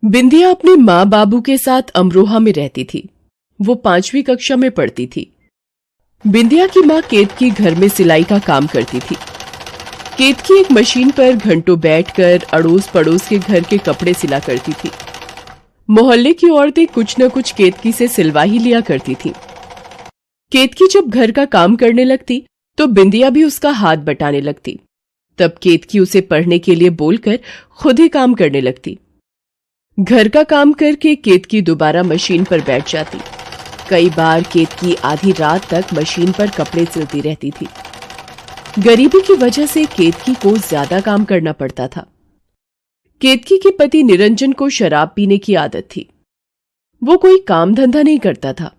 बिंदिया अपने माँ बाबू के साथ अमरोहा में रहती थी। वो 5वीं कक्षा में पढ़ती थी। बिंदिया की माँ केतकी घर में सिलाई का काम करती थी। केतकी एक मशीन पर घंटों बैठकर अड़ोस पड़ोस के घर के कपड़े सिला करती थी। मोहल्ले की औरतें कुछ न कुछ केतकी से सिलवा ही लिया करती थीं। केतकी जब घर का काम करने लगती तो बिंदिया भी उसका हाथ बटाने लगती। तब केतकी उसे पढ़ने के लिए बोलकर खुद ही काम करने लगती। घर का काम करके केतकी दोबारा मशीन पर बैठ जाती। कई बार केतकी आधी रात तक मशीन पर कपड़े सिलती रहती थी। गरीबी की वजह से केतकी को ज्यादा काम करना पड़ता था। केतकी के पति निरंजन को शराब पीने की आदत थी। वो कोई काम धंधा नहीं करता था।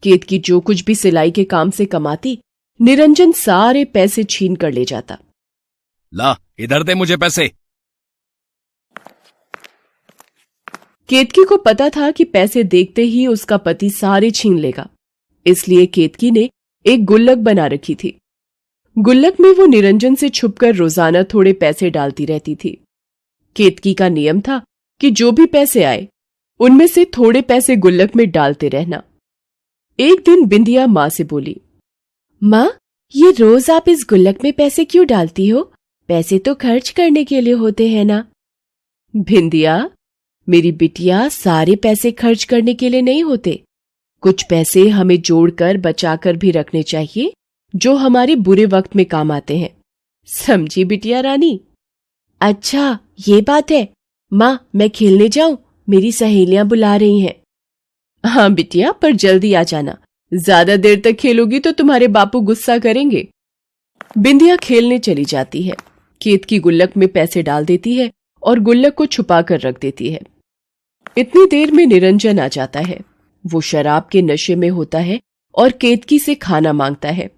केतकी जो कुछ भी सिलाई के काम से कमाती, निरंजन सारे पैसे छीन कर ले जाता। ला, इधर दे मुझे पैसे। केतकी को पता था कि पैसे देखते ही उसका पति सारे छीन लेगा, इसलिए केतकी ने एक गुल्लक बना रखी थी। गुल्लक में वो निरंजन से छुपकर रोजाना थोड़े पैसे डालती रहती थी। केतकी का नियम था कि जो भी पैसे आए उनमें से थोड़े पैसे गुल्लक में डालते रहना। एक दिन बिंदिया माँ से बोली, माँ, ये रोज आप इस गुल्लक में पैसे क्यों डालती हो? पैसे तो खर्च करने के लिए होते हैं ना। बिंदिया, मेरी बिटिया, सारे पैसे खर्च करने के लिए नहीं होते। कुछ पैसे हमें जोड़कर बचाकर भी रखने चाहिए, जो हमारे बुरे वक्त में काम आते हैं। समझी बिटिया रानी? अच्छा, ये बात है। माँ, मैं खेलने जाऊं? मेरी सहेलियां बुला रही हैं। हाँ बिटिया, पर जल्दी आ जाना। ज्यादा देर तक खेलोगी तो तुम्हारे बापू गुस्सा करेंगे। बिंदिया खेलने चली जाती है। केतकी गुल्लक में पैसे डाल देती है और गुल्लक को छुपा कर रख देती है। इतनी देर में निरंजन आ जाता है। वो शराब के नशे में होता है और केतकी से खाना मांगता है।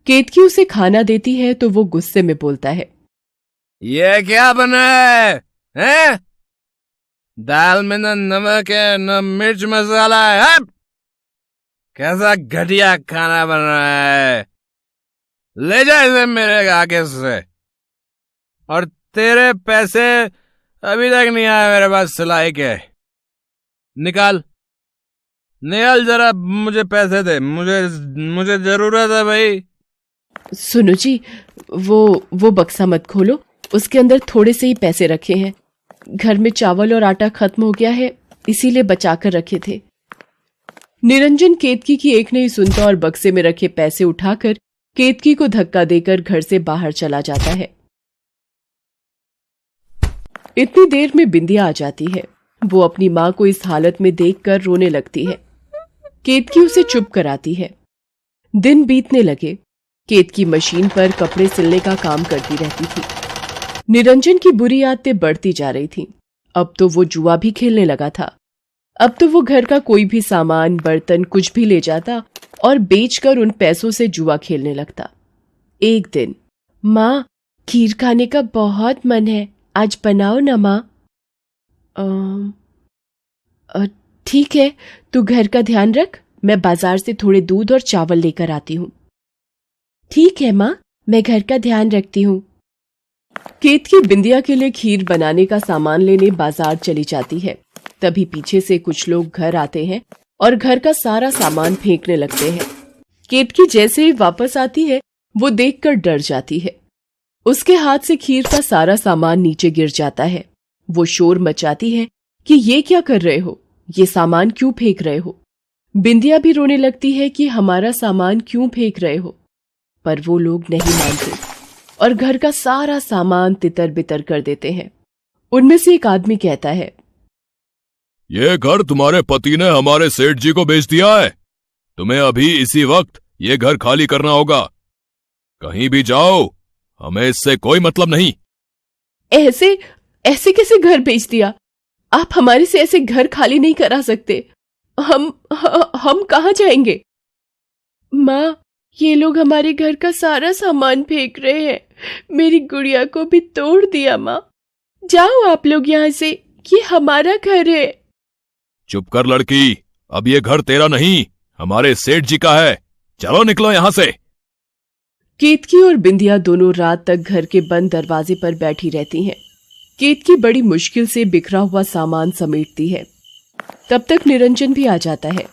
केतकी उसे खाना देती है तो वो गुस्से में बोलता है, ये क्या बना है? दाल में न नमक है न मिर्च मसाला है। कैसा घटिया खाना बन रहा है। ले जा इसे मेरे आगे से। और तेरे पैसे अभी तक नहीं आए मेरे पास सिलाई के। निकाल जरा, मुझे पैसे दे। मुझे जरूरत है भाई। सुनो जी, वो बक्सा मत खोलो। उसके अंदर थोड़े से ही पैसे रखे हैं। घर में चावल और आटा खत्म हो गया है, इसीलिए बचाकर रखे थे। निरंजन केतकी की एक नहीं सुनता और बक्से में रखे पैसे उठाकर केतकी को धक्का देकर घर से बाहर चला जाता है। इतनी देर में बिंदिया आ जाती है। वो अपनी माँ को इस हालत में देखकर रोने लगती है। केतकी उसे चुप कराती है। दिन बीतने लगे। केतकी मशीन पर कपड़े सिलने का काम करती रहती थी। निरंजन की बुरी आदतें बढ़ती जा रही थीं। अब तो वो जुआ भी खेलने लगा था। अब तो वो घर का कोई भी सामान, बर्तन, कुछ भी ले जाता और बेचकर उन पैसों से जुआ खेलने लगता। एक दिन, माँ, खीर खाने का बहुत मन है, आज बनाओ ना माँ। ठीक है, तू घर का ध्यान रख, मैं बाजार से थोड़े दूध और चावल लेकर आती हूँ। ठीक है माँ, मैं घर का ध्यान रखती हूँ। केतकी बिंदिया के लिए खीर बनाने का सामान लेने बाजार चली जाती है। तभी पीछे से कुछ लोग घर आते हैं और घर का सारा सामान फेंकने लगते हैं। केतकी जैसे ही वापस आती है, वो देखकर डर जाती है। उसके हाथ से खीर का सारा सामान नीचे गिर जाता है। वो शोर मचाती है कि ये क्या कर रहे हो, ये सामान क्यों फेंक रहे हो। बिंदिया भी रोने लगती है कि हमारा सामान क्यों फेंक रहे हो, पर वो लोग नहीं मानते और घर का सारा सामान तितर बितर कर देते हैं। उनमें से एक आदमी कहता है, ये घर तुम्हारे पति ने हमारे सेठ जी को बेच दिया है। तुम्हें अभी इसी वक्त ये घर खाली करना होगा। कहीं भी जाओ, हमें इससे कोई मतलब नहीं। ऐसे कैसे घर बेच दिया? आप हमारे से ऐसे घर खाली नहीं करा सकते। हम कहाँ जाएंगे? माँ, ये लोग हमारे घर का सारा सामान फेंक रहे हैं। मेरी गुड़िया को भी तोड़ दिया। माँ, जाओ आप लोग यहाँ से, ये हमारा घर है। चुप कर लड़की, अब ये घर तेरा नहीं, हमारे सेठ जी का है। चलो निकलो यहाँ से। केतकी और बिंदिया दोनों रात तक घर के बंद दरवाजे पर बैठी रहती हैं। केतकी बड़ी मुश्किल से बिखरा हुआ सामान समेटती है। तब तक निरंजन भी आ जाता है।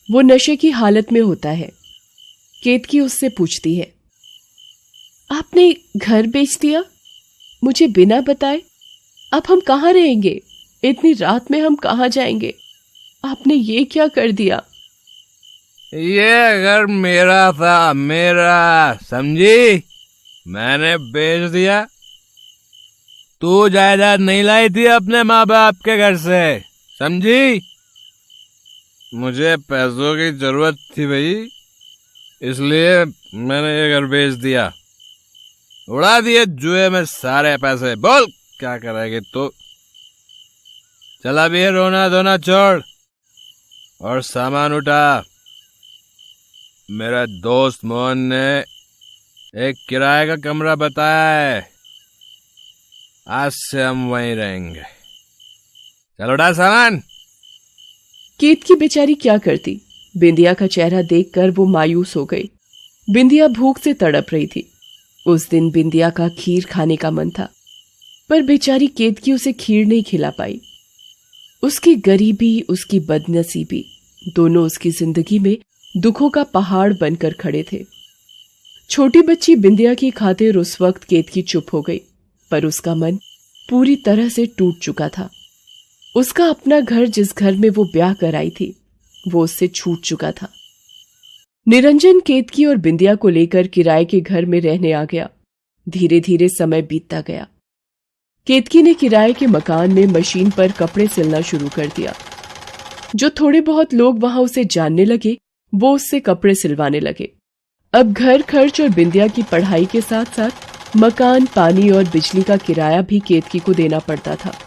वो नशे की हालत में होता है। केतकी उससे पूछती है, आपने घर बेच दिया मुझे बिना बताए? अब हम कहाँ रहेंगे? इतनी रात में हम कहाँ जाएंगे? आपने ये क्या कर दिया? ये घर मेरा था, मेरा, समझी? मैंने बेच दिया। तू जायदाद नहीं लाई थी अपने माँ बाप के घर से, समझी? मुझे पैसों की जरूरत थी भाई, इसलिए मैंने ये घर बेच दिया। उड़ा दिए जुए में सारे पैसे। बोल क्या करेगी तू? चला भी रोना धोना छोड़ और सामान उठा। मेरा दोस्त मोहन ने एक किराए का कमरा बताया है, आज से हम वहीं रहेंगे। चलो उठा सामान। केतकी बेचारी क्या करती? बिंदिया का चेहरा देखकर वो मायूस हो गई। बिंदिया भूख से तड़प रही थी। उस दिन बिंदिया का खीर खाने का मन था, पर बेचारी केतकी उसे खीर नहीं खिला पाई। उसकी गरीबी, उसकी बदनसीबी दोनों उसकी जिंदगी में दुखों का पहाड़ बनकर खड़े थे। छोटी बच्ची बिंदिया की खातिर उस वक्त केतकी चुप हो गई, पर उसका मन पूरी तरह से टूट चुका था। उसका अपना घर, जिस घर में वो ब्याह कर आई थी, वो उससे छूट चुका था। निरंजन केतकी और बिंदिया को लेकर किराए के घर में रहने आ गया। धीरे धीरे समय बीतता गया। केतकी ने किराए के मकान में मशीन पर कपड़े सिलना शुरू कर दिया। जो थोड़े बहुत लोग वहां उसे जानने लगे, वो उससे कपड़े सिलवाने लगे। अब घर खर्च और बिंदिया की पढ़ाई के साथ साथ मकान, पानी और बिजली का किराया भी केतकी को देना पड़ता था।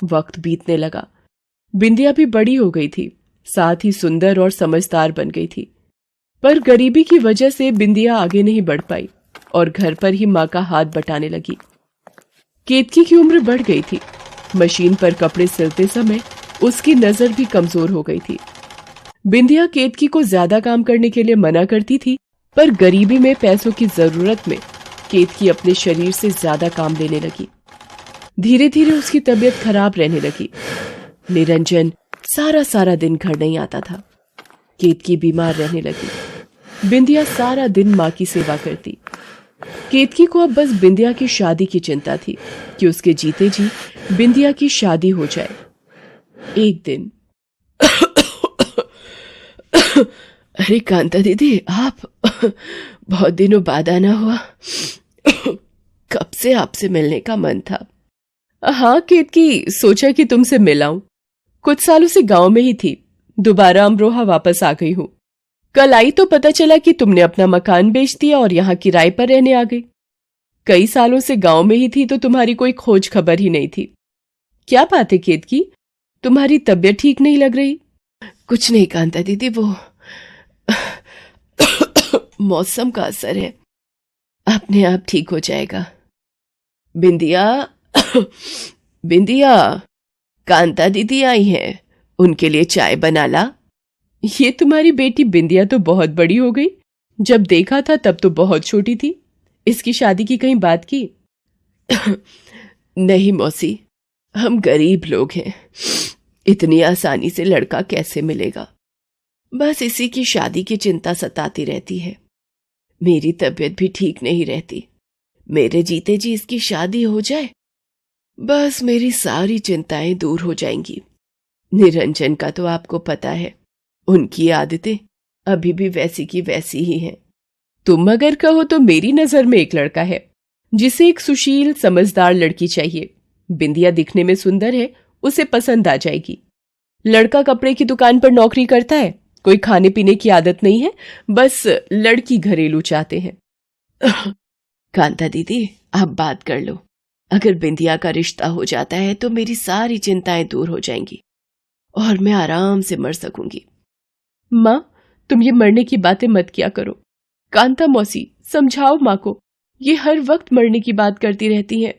वक्त बीतने लगा। बिंदिया भी बड़ी हो गई थी, साथ ही सुंदर और समझदार बन गई थी। पर गरीबी की वजह से बिंदिया आगे नहीं बढ़ पाई और घर पर ही माँ का हाथ बटाने लगी। केतकी की उम्र बढ़ गई थी। मशीन पर कपड़े सिलते समय उसकी नजर भी कमजोर हो गई थी। बिंदिया केतकी को ज्यादा काम करने के लिए मना करती थी, पर गरीबी में पैसों की जरूरत में केतकी अपने शरीर से ज्यादा काम लेने लगी। धीरे धीरे उसकी तबीयत खराब रहने लगी। निरंजन सारा दिन घर नहीं आता था। केतकी बीमार रहने लगी। बिंदिया सारा दिन माँ की सेवा करती। केतकी को अब बस बिंदिया की शादी की चिंता थी कि उसके जीते जी बिंदिया की शादी हो जाए। एक दिन अरे कांता दीदी, आप बहुत दिनों बाद आना हुआ। कब से आपसे मिलने का मन था। हाँ केतकी, सोचा कि तुमसे मिलाऊं। कुछ सालों से गांव में ही थी, दोबारा अमरोहा वापस आ गई हूं। कल आई तो पता चला कि तुमने अपना मकान बेच दिया और यहाँ किराए पर रहने आ गई। कई सालों से गांव में ही थी तो तुम्हारी कोई खोज खबर ही नहीं थी। क्या बात है केतकी, तुम्हारी तबीयत ठीक नहीं लग रही? कुछ नहीं कांता दीदी, वो मौसम का असर है, अपने आप ठीक हो जाएगा। बिंदिया बिंदिया, कांता दीदी आई हैं, उनके लिए चाय बना ला। ये तुम्हारी बेटी बिंदिया तो बहुत बड़ी हो गई। जब देखा था तब तो बहुत छोटी थी। इसकी शादी की कहीं बात की? नहीं मौसी, हम गरीब लोग हैं, इतनी आसानी से लड़का कैसे मिलेगा। बस इसी की शादी की चिंता सताती रहती है। मेरी तबीयत भी ठीक नहीं रहती। मेरे जीते जी इसकी शादी हो जाए, बस मेरी सारी चिंताएं दूर हो जाएंगी। निरंजन का तो आपको पता है, उनकी आदतें अभी भी वैसी की वैसी ही हैं। तुम अगर कहो तो मेरी नजर में एक लड़का है जिसे एक सुशील समझदार लड़की चाहिए। बिंदिया दिखने में सुंदर है, उसे पसंद आ जाएगी। लड़का कपड़े की दुकान पर नौकरी करता है, कोई खाने पीने की आदत नहीं है, बस लड़की घरेलू चाहते हैं। कांता दीदी, आप बात कर लो। अगर बिंदिया का रिश्ता हो जाता है तो मेरी सारी चिंताएं दूर हो जाएंगी और मैं आराम से मर सकूंगी। माँ, तुम ये मरने की बातें मत किया करो। कांता मौसी, समझाओ माँ को, ये हर वक्त मरने की बात करती रहती है।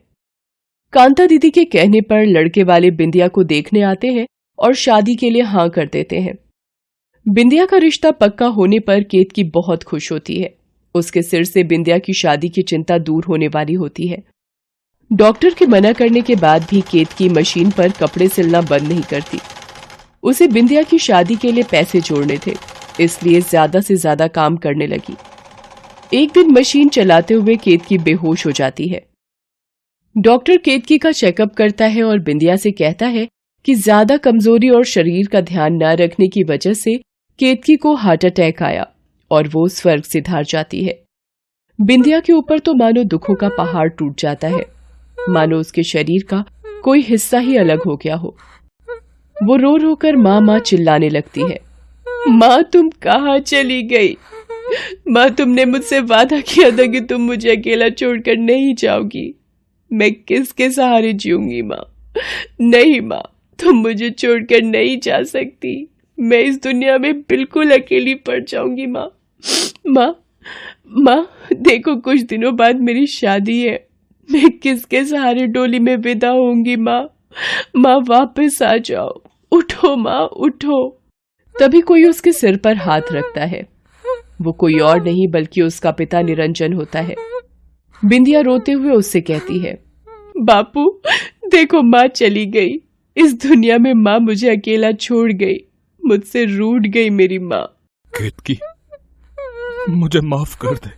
कांता दीदी के कहने पर लड़के वाले बिंदिया को देखने आते हैं और शादी के लिए हाँ कर देते हैं। बिंदिया का रिश्ता पक्का होने पर केतकी बहुत खुश होती है। उसके सिर से बिंदिया की शादी की चिंता दूर होने वाली होती है। डॉक्टर के मना करने के बाद भी केतकी मशीन पर कपड़े सिलना बंद नहीं करती। उसे बिंदिया की शादी के लिए पैसे जोड़ने थे, इसलिए ज्यादा से ज्यादा काम करने लगी। एक दिन मशीन चलाते हुए केतकी बेहोश हो जाती है। डॉक्टर केतकी का चेकअप करता है और बिंदिया से कहता है कि ज्यादा कमजोरी और शरीर का ध्यान न रखने की वजह से केतकी को हार्ट अटैक आया और वो स्वर्ग से धार जाती है। बिंदिया के ऊपर तो मानो दुखों का पहाड़ टूट जाता है, मानो उसके शरीर का कोई हिस्सा ही अलग हो गया हो। वो रो रो कर माँ माँ चिल्लाने लगती है। माँ तुम कहाँ चली गई? माँ तुमने मुझसे वादा किया था कि तुम मुझे अकेला छोड़कर नहीं जाओगी। मैं किसके सहारे जीऊंगी माँ? नहीं माँ, तुम मुझे छोड़कर नहीं जा सकती। मैं इस दुनिया में बिल्कुल अकेली पड़ जाऊंगी माँ। माँ माँ देखो, कुछ दिनों बाद मेरी शादी है। मैं किसके सहारे डोली में विदा होंगी माँ? माँ वापस आ जाओ, उठो माँ उठो। तभी कोई उसके सिर पर हाथ रखता है। वो कोई और नहीं बल्कि उसका पिता निरंजन होता है। बिंदिया रोते हुए उससे कहती है, बापू देखो माँ चली गई। इस दुनिया में माँ मुझे अकेला छोड़ गई, मुझसे रूठ गई मेरी माँ। केतकी, मुझे माफ कर दे।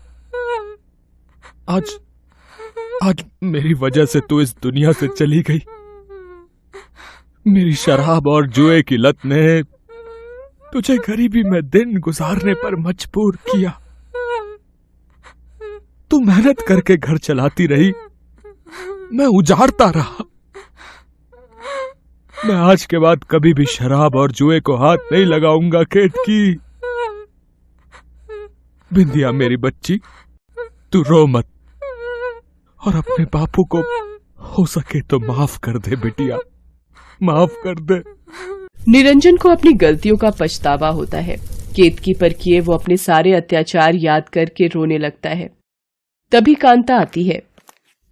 आज मेरी वजह से तू इस दुनिया से चली गई। मेरी शराब और जुए की लत ने तुझे गरीबी में दिन गुजारने पर मजबूर किया। तू मेहनत करके घर चलाती रही, मैं उजाड़ता रहा। मैं आज के बाद कभी भी शराब और जुए को हाथ नहीं लगाऊंगा केतकी। बिंदिया मेरी बच्ची, तू रो मत और अपने बापू को हो सके तो माफ कर दे बिटिया, माफ कर दे। निरंजन को अपनी गलतियों का पछतावा होता है। केतकी पर किए वो अपने सारे अत्याचार याद करके रोने लगता है। तभी कांता आती है।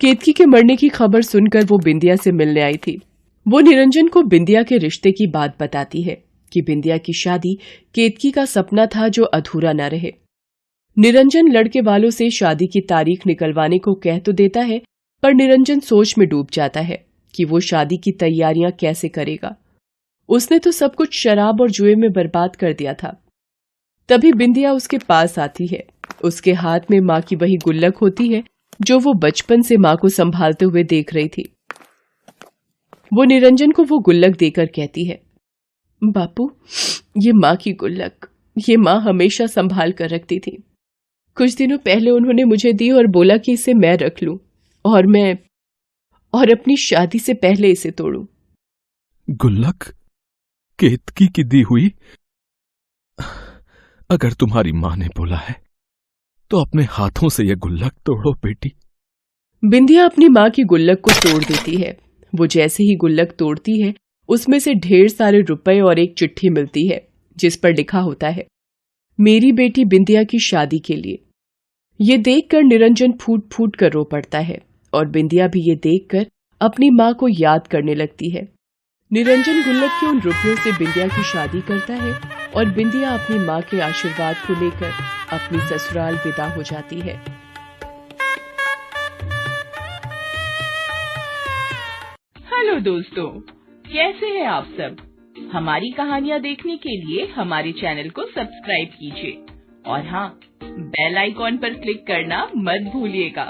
केतकी के मरने की खबर सुनकर वो बिंदिया से मिलने आई थी। वो निरंजन को बिंदिया के रिश्ते की बात बताती है कि बिंदिया की शादी केतकी का सपना था जो अधूरा न रहे। निरंजन लड़के वालों से शादी की तारीख निकलवाने को कह तो देता है, पर निरंजन सोच में डूब जाता है कि वो शादी की तैयारियां कैसे करेगा। उसने तो सब कुछ शराब और जुए में बर्बाद कर दिया था। तभी बिंदिया उसके पास आती है। उसके हाथ में माँ की वही गुल्लक होती है जो वो बचपन से माँ को संभालते हुए देख रही थी। वो निरंजन को वो गुल्लक देकर कहती है, बापू ये माँ की गुल्लक, ये माँ हमेशा संभाल कर रखती थी। कुछ दिनों पहले उन्होंने मुझे दी और बोला कि इसे मैं रख लूं और अपनी शादी से पहले इसे तोड़ूं। गुल्लक केतकी की दी हुई? अगर तुम्हारी मां ने बोला है तो अपने हाथों से यह गुल्लक तोड़ो बेटी। बिंदिया अपनी माँ की गुल्लक को तोड़ देती है। वो जैसे ही गुल्लक तोड़ती है, उसमें से ढेर सारे रुपए और एक चिट्ठी मिलती है जिस पर लिखा होता है, मेरी बेटी बिंदिया की शादी के लिए। ये देखकर निरंजन फूट फूट कर रो पड़ता है और बिंदिया भी ये देखकर अपनी माँ को याद करने लगती है। निरंजन गुल्लक के उन रुपयों से बिंदिया की शादी करता है और बिंदिया अपनी माँ के आशीर्वाद को लेकर अपनी ससुराल विदा हो जाती है। हेलो दोस्तों, कैसे हैं आप सब? हमारी कहानियाँ देखने के लिए हमारे चैनल को सब्सक्राइब कीजिए और हाँ, बेल आइकॉन पर क्लिक करना मत भूलिएगा।